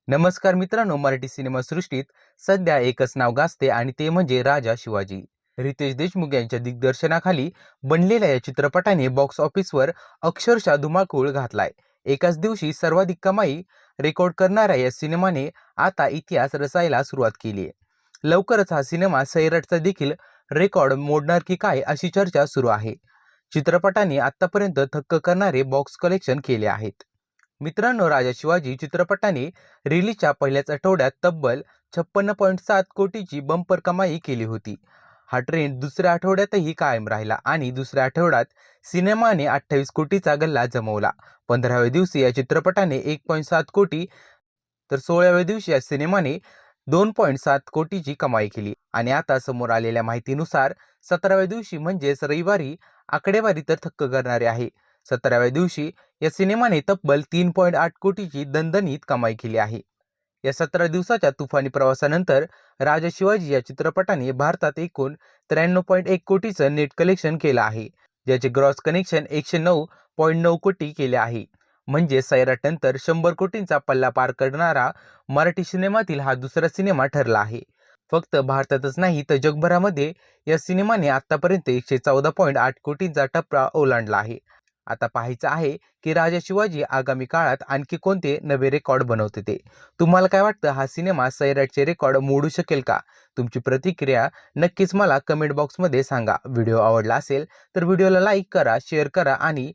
नमस्कार मित्रांनो, मराठी सिनेमासृष्टीत सध्या एकच नाव गाजते आणि ते म्हणजे राजा शिवाजी. रितेश देशमुख यांच्या दिग्दर्शनाखाली बनलेल्या या चित्रपटाने बॉक्स ऑफिसवर अक्षरशः धुमाकूळ घातलाय. एकाच दिवशी सर्वाधिक कमाई रेकॉर्ड करणाऱ्या या सिनेमाने आता इतिहास रचायला सुरुवात केली आहे. लवकरच हा सिनेमा सैराटचा देखील रेकॉर्ड मोडणार की काय अशी चर्चा सुरू आहे. चित्रपटाने आतापर्यंत थक्क करणारे बॉक्स कलेक्शन केले आहेत. मित्रांनो, राजा शिवाजी चित्रपटाने रिलीजच्या पहिल्याच आठवड्यात तब्बल 56.7 कोटीची बंपर कमाई केली होती. हा ट्रेंड दुसऱ्या आठवड्यातही कायम राहिला आणि दुसऱ्या आठवड्यात सिनेमाने 28 कोटीचा गल्ला जमवला. 15व्या दिवशी या चित्रपटाने 1.7 कोटी तर 16व्या दिवशी या सिनेमाने 2.7 कोटीची कमाई केली आणि आता समोर आलेल्या माहितीनुसार 17व्या दिवशी म्हणजेच रविवारी आकडेवारी तर थक्क करणारी आहे. 17व्या दिवशी या सिनेमाने तब्बल 3.8 कोटीची दणदणीत कमाई केली आहे. या 17 दिवसाच्या तुफानी प्रवासानंतर राजा शिवाजी या चित्रपटाने भारतात एकूण 93.1 कोटीचं नेट कलेक्शन केलं आहे, ज्याचे ग्रॉस कलेक्शन 109.9 कोटी केले आहे. म्हणजे सैराटनंतर 100 कोटींचा पल्ला पार करणारा मराठी सिनेमातील हा दुसरा सिनेमा ठरला आहे. फक्त भारतातच नाही तर जगभरामध्ये या सिनेमाने आतापर्यंत 114.8 कोटींचा टप्पा ओलांडला आहे. आता पाहायचं आहे की राजा शिवाजी आगामी काळात आणखी कोणते नवे रेकॉर्ड बनवते ते. तुम्हाला काय वाटतं, हा सिनेमा सैराटचे रेकॉर्ड मोडू शकेल का? तुमची प्रतिक्रिया नक्कीच मला कमेंट बॉक्समध्ये सांगा. व्हिडिओ आवडला असेल तर व्हिडिओला लाईक करा, शेअर करा आणि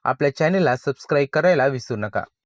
आपल्या चॅनेलला सबस्क्राईब करायला विसरू नका.